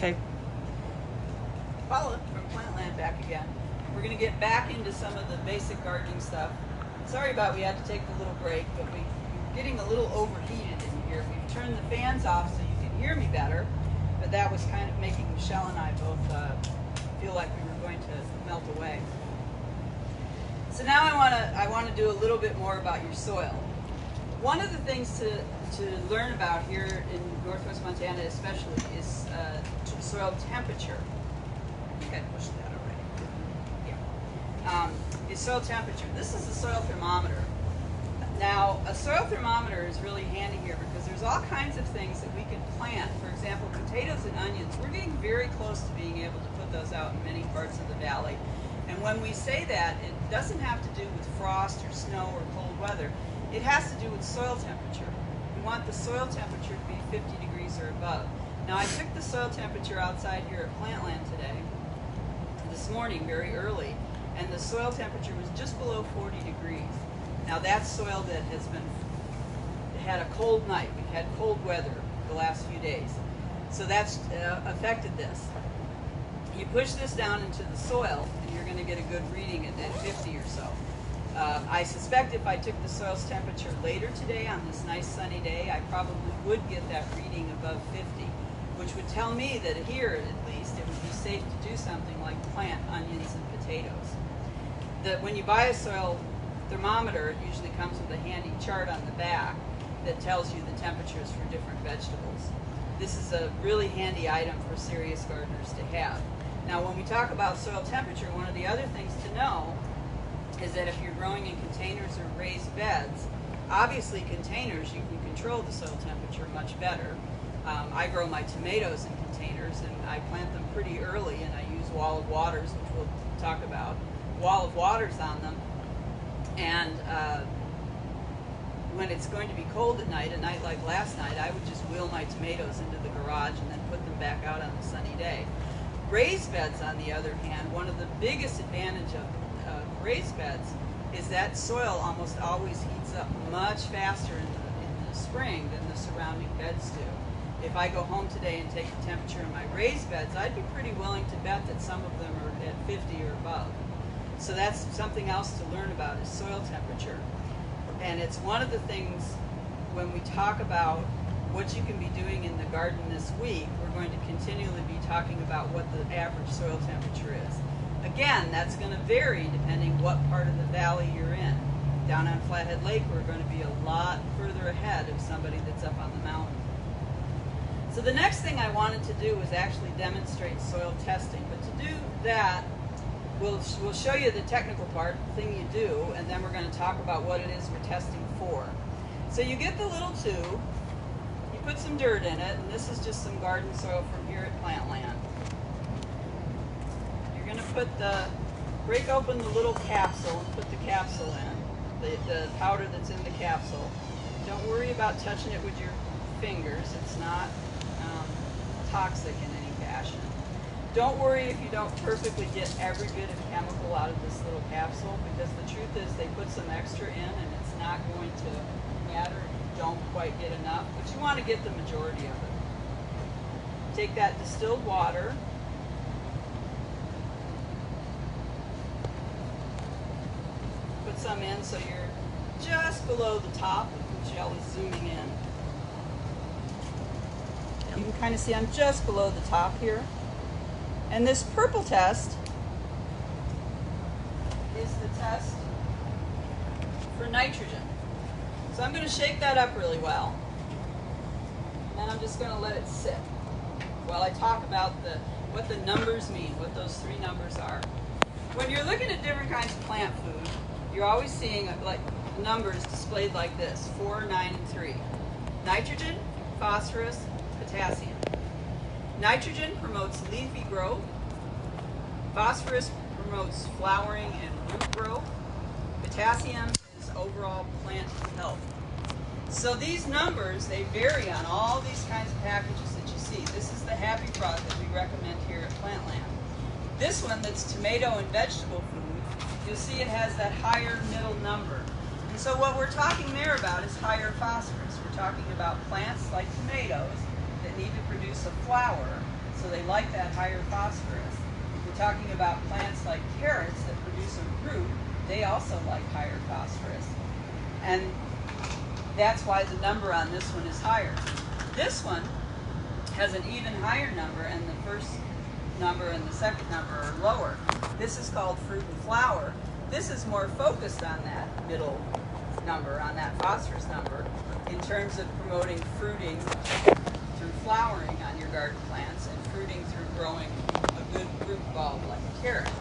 Okay. Paula from Plantland back again. We're going to get back into some of the basic gardening stuff. Sorry about we had to take the little break, but we're getting a little overheated in here. We've turned the fans off so you can hear me better, but that was kind of making Michelle and I both feel like we were going to melt away. So now I want to do a little bit more about your soil. One of the things to learn about here in Northwest Montana especially is soil temperature. I think I pushed that already. Yeah. Is soil temperature. This is a soil thermometer. Now, a soil thermometer is really handy here because there's all kinds of things that we can plant. For example, potatoes and onions. We're getting very close to being able to put those out in many parts of the valley. And when we say that, it doesn't have to do with frost or snow or cold weather. It has to do with soil temperature. We want the soil temperature to be 50 degrees or above. Now, I took the soil temperature outside here at Plantland today, this morning, very early, and the soil temperature was just below 40 degrees. Now, that's soil that has had a cold night. We've had cold weather the last few days. So that's affected this. You push this down into the soil, and you're going to get a good reading at 50 or so. I suspect if I took the soil's temperature later today on this nice sunny day, I probably would get that reading above 50, which would tell me that here, at least, it would be safe to do something like plant onions and potatoes. When you buy a soil thermometer, it usually comes with a handy chart on the back that tells you the temperatures for different vegetables. This is a really handy item for serious gardeners to have. Now, when we talk about soil temperature, one of the other things to know is that if you're growing in containers or raised beds, obviously containers, you can control the soil temperature much better. I grow my tomatoes in containers, and I plant them pretty early, and I use wall of waters, which we'll talk about, wall of waters on them. And when it's going to be cold at night, a night like last night, I would just wheel my tomatoes into the garage and then put them back out on a sunny day. Raised beds, on the other hand, one of the biggest advantages of raised beds is that soil almost always heats up much faster in the spring than the surrounding beds do. If I go home today and take the temperature in my raised beds, I'd be pretty willing to bet that some of them are at 50 or above. So that's something else to learn about is soil temperature. And it's one of the things when we talk about what you can be doing in the garden this week, we're going to continually be talking about what the average soil temperature is. Again, that's going to vary depending what part of the valley you're in. Down on Flathead Lake, we're going to be a lot further ahead of somebody that's up on the mountain. So the next thing I wanted to do was actually demonstrate soil testing. But to do that, we'll show you the technical part, the thing you do, and then we're going to talk about what it is we're testing for. So you get the little tube, you put some dirt in it, and this is just some garden soil from here at Plantland. You're going to break open the little capsule and put the capsule in, the powder that's in the capsule. Don't worry about touching it with your fingers. It's not toxic in any fashion. Don't worry if you don't perfectly get every bit of chemical out of this little capsule, because the truth is they put some extra in and it's not going to matter if you don't quite get enough, but you want to get the majority of it. Take that distilled water, put some in so you're just below the top. Michelle is zooming in. You can kind of see I'm just below the top here. And this purple test is the test for nitrogen. So I'm going to shake that up really well. And then I'm just going to let it sit while I talk about what the numbers mean, what those three numbers are. When you're looking at different kinds of plant food, you're always seeing like numbers displayed like this, 4, 9, and 3. Nitrogen, phosphorus, potassium. Nitrogen promotes leafy growth. Phosphorus promotes flowering and root growth. Potassium is overall plant health. So these numbers, they vary on all these kinds of packages that you see. This is the Happy product that we recommend here at Plantland. This one that's tomato and vegetable food, you'll see it has that higher middle number. And so what we're talking there about is higher phosphorus. We're talking about plants like tomatoes that need to produce a flower, so they they like that higher phosphorus. We're talking about plants like carrots that produce a root. They also like higher phosphorus. And that's why the number on this one is higher. This one has an even higher number, and the first number and the second number are lower. This is called fruit and flower. This is more focused on that middle number, on that phosphorus number, in terms of promoting fruiting through flowering on your garden plants and fruiting through growing a good root bulb like a carrot.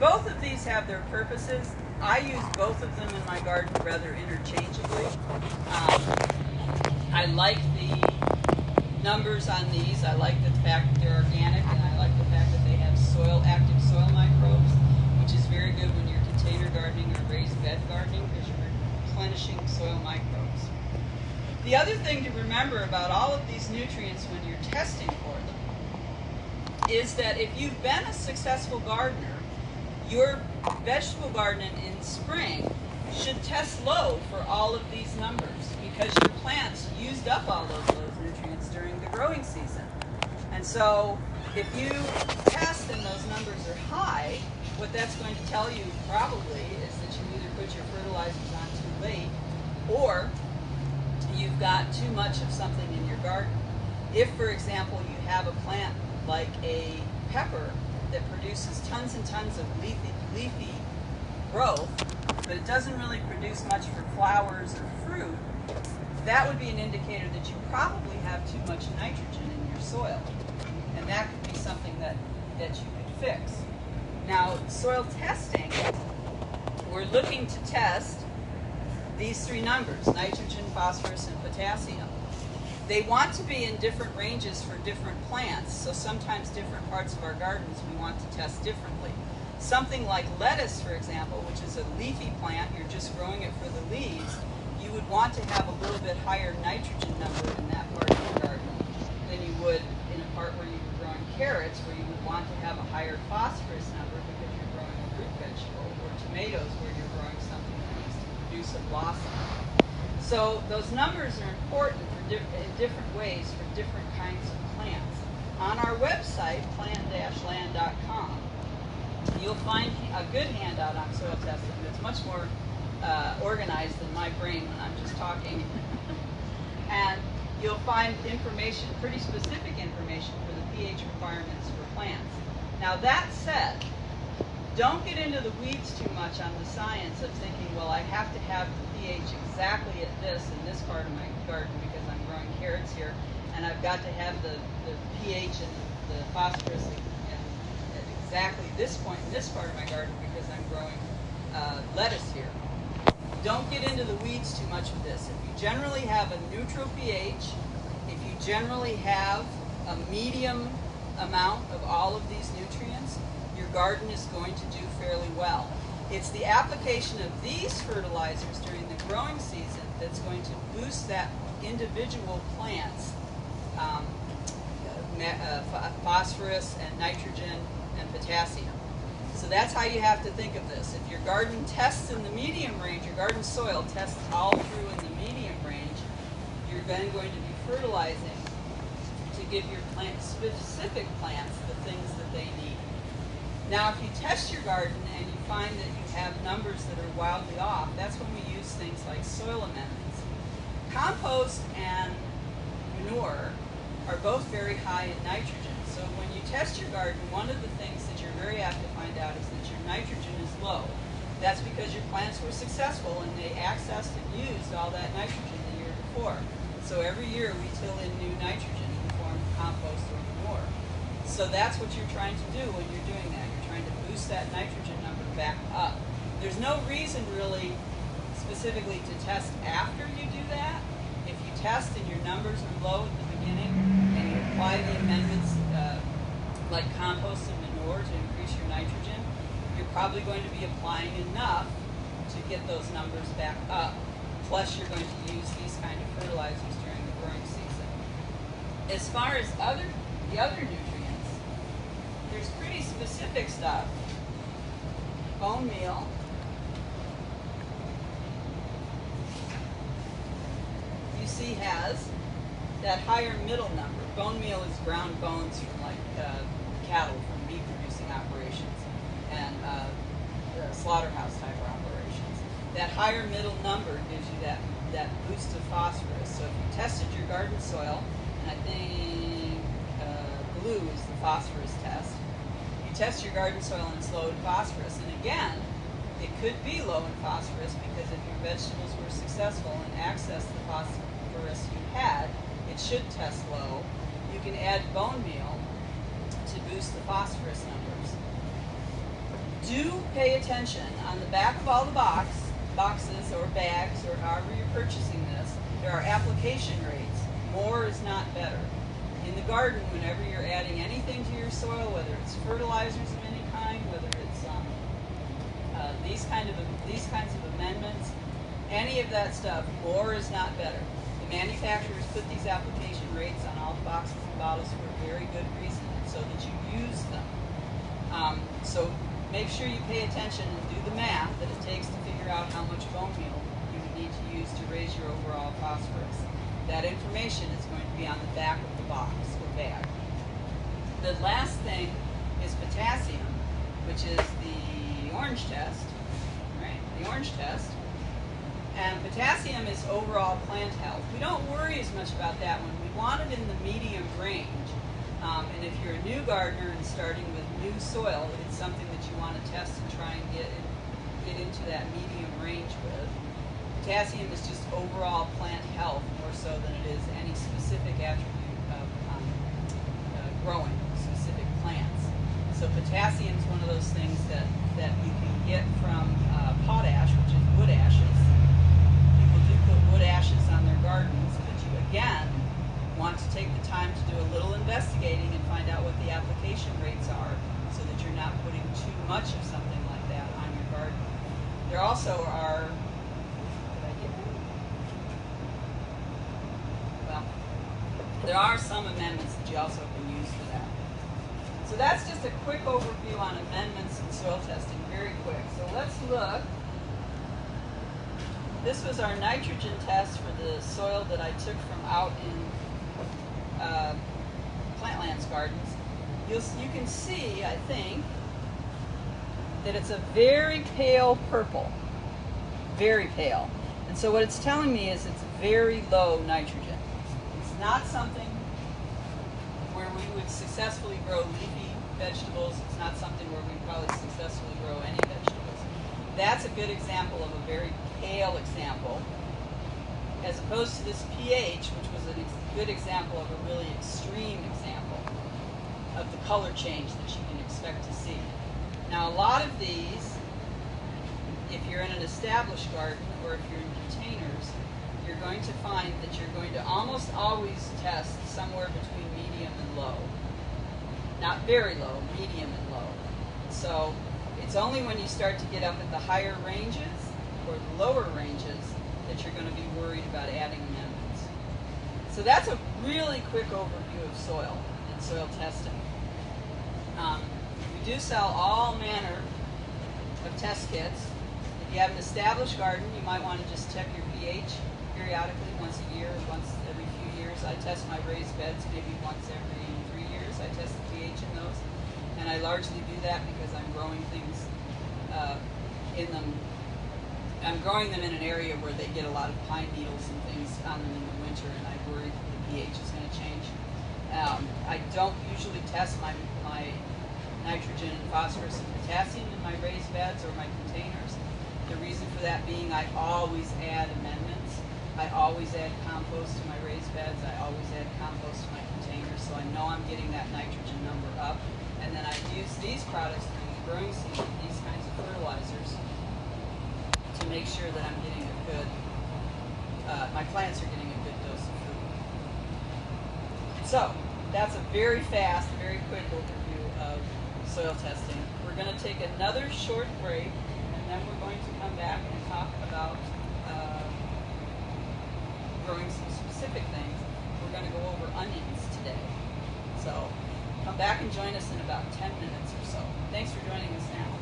Both of these have their purposes. I use both of them in my garden rather interchangeably. I like the numbers on these. I like the fact that they're organic, and I like the fact that they have active soil microbes, which is very good when you're container gardening or raised bed gardening because you're replenishing soil microbes. The other thing to remember about all of these nutrients when you're testing for them is that if you've been a successful gardener, your vegetable garden in spring should test low for all of these numbers because your plants used up all of those nutrients during the growing season. And so if you test and those numbers are high, what that's going to tell you probably is that you either put your fertilizers on too late or you've got too much of something in your garden. If, for example, you have a plant like a pepper that produces tons and tons of leafy growth, but it doesn't really produce much for flowers or fruit, that would be an indicator that you probably have too much nitrogen in your soil. And that could be something that you could fix. Now, soil testing, we're looking to test these three numbers, nitrogen, phosphorus, and potassium. They want to be in different ranges for different plants, so sometimes different parts of our gardens we want to test differently. Something like lettuce, for example, which is a leafy plant, you're just growing it for the leaves, you would want to have a little bit higher nitrogen number in that part of your garden than you would in a part where you were growing carrots, where you would want to have a higher phosphorus number because you're growing a root vegetable, or tomatoes where you're growing something that needs to produce a blossom. So those numbers are important in different ways for different kinds of plants. On our website, plan-land.com, you'll find a good handout on soil testing that's much more organized than my brain when I'm just talking. And you'll find information, pretty specific information for the pH requirements for plants. Now that said, don't get into the weeds too much on the science of thinking, well, I have to have the pH exactly at this in this part of my garden because I'm growing carrots here, and I've got to have the pH and the phosphorus at exactly this point in this part of my garden because I'm growing lettuce here. Don't get into the weeds too much with this. If you generally have a neutral pH, if you generally have a medium amount of all of these nutrients, your garden is going to do fairly well. It's the application of these fertilizers during the growing season that's going to boost that individual plant's phosphorus and nitrogen and potassium. So that's how you have to think of this. If your garden tests in the medium range, your garden soil tests all through in the medium range, you're then going to be fertilizing to give your specific plants the things that they need. Now, if you test your garden and you find that you have numbers that are wildly off, that's when we use things like soil amendments. Compost and manure are both very high in nitrogen. So when you test your garden, one of the things that you're very apt to find out is that your nitrogen is low. That's because your plants were successful and they accessed and used all that nitrogen the year before. So every year we till in new nitrogen in the form of compost or manure. So that's what you're trying to do when you're doing that. You're trying to boost that nitrogen number back up. There's no reason really specifically to test after you do that. If you test and your numbers are low at the beginning and you apply the amendments like compost and manure to increase your nitrogen, you're probably going to be applying enough to get those numbers back up. Plus you're going to use these kind of fertilizers during the growing season. As far as the other nutrients, there's pretty specific stuff. Bone meal, you see, has that higher middle number. bone meal is ground bones from like cattle, from meat producing operations, and slaughterhouse type operations. That higher middle number gives you that boost of phosphorus. So if you tested your garden soil, and I think blue is the phosphorus test, you test your garden soil and it's low in phosphorus, and again, it could be low in phosphorus because if your vegetables were successful and accessed the phosphorus you had, it should test low. You can add bone meal to boost the phosphorus numbers. Do pay attention. On the back of all the boxes or bags or however you're purchasing this, there are application rates. More is not better. In the garden, whenever you're adding anything to your soil, whether it's fertilizers of any kind, whether it's these kinds of amendments, any of that stuff, more is not better. The manufacturers put these application rates on all the boxes and bottles for a very good reason, so that you use them. So make sure you pay attention and do the math that it takes to figure out how much bone meal you would need to use to raise your overall phosphorus. That information is going to be on the back of the box or bag. The last thing is potassium, which is the orange test, right? The orange test. And potassium is overall plant health. We don't worry as much about that one. We want it in the medium range. And if you're a new gardener and starting with new soil, it's something that you want to test and try and get into that medium range with. Potassium is just overall plant health more so than it is any specific attribute of growing specific plants. So potassium is one of those things that you can get from potash, which is wood ashes. People do put wood ashes on their gardens, but you again want to take the time to do a little investigating and find out what the application rates are so that you're not putting too much of something like that on your garden. There also are, there are some amendments that you also can use for that. So that's just a quick overview on amendments and soil testing, very quick. So let's look. This was our nitrogen test for the soil that I took from out in Plantlands Gardens. You can see, I think, that it's a very pale purple, very pale. And so what it's telling me is it's very low nitrogen. It's not something where we would successfully grow leafy vegetables. It's not something where we probably successfully grow any vegetables. That's a good example of a very pale example, as opposed to this pH, which was a good example of a really extreme example of the color change that you can expect to see. Now, a lot of these, if you're in an established garden or if you're in containers, you're going to find that you're going to almost always test somewhere between medium and low. Not very low, medium and low. So it's only when you start to get up at the higher ranges or the lower ranges that you're going to be worried about adding amendments. So that's a really quick overview of soil and soil testing. We do sell all manner of test kits. If you have an established garden, you might want to just check your pH periodically, once a year, once every few years. I test my raised beds maybe once every 3 years. I test the pH in those. And I largely do that because I'm growing things in them. I'm growing them in an area where they get a lot of pine needles and things on them in the winter, and I worry that the pH is going to change. I don't usually test my nitrogen and phosphorus and potassium in my raised beds or my containers. The reason for that being I always add amendments. I always add compost to my raised beds. I always add compost to my containers, so I know I'm getting that nitrogen number up. And then I use these products during the growing season, these kinds of fertilizers, to make sure that I'm getting a good, my plants are getting a good dose of food. So that's a very fast, very quick overview of soil testing. We're going to take another short break, and then we're going to come back and talk about growing some specific things. We're going to go over onions today. So come back and join us in about 10 minutes or so. Thanks for joining us now.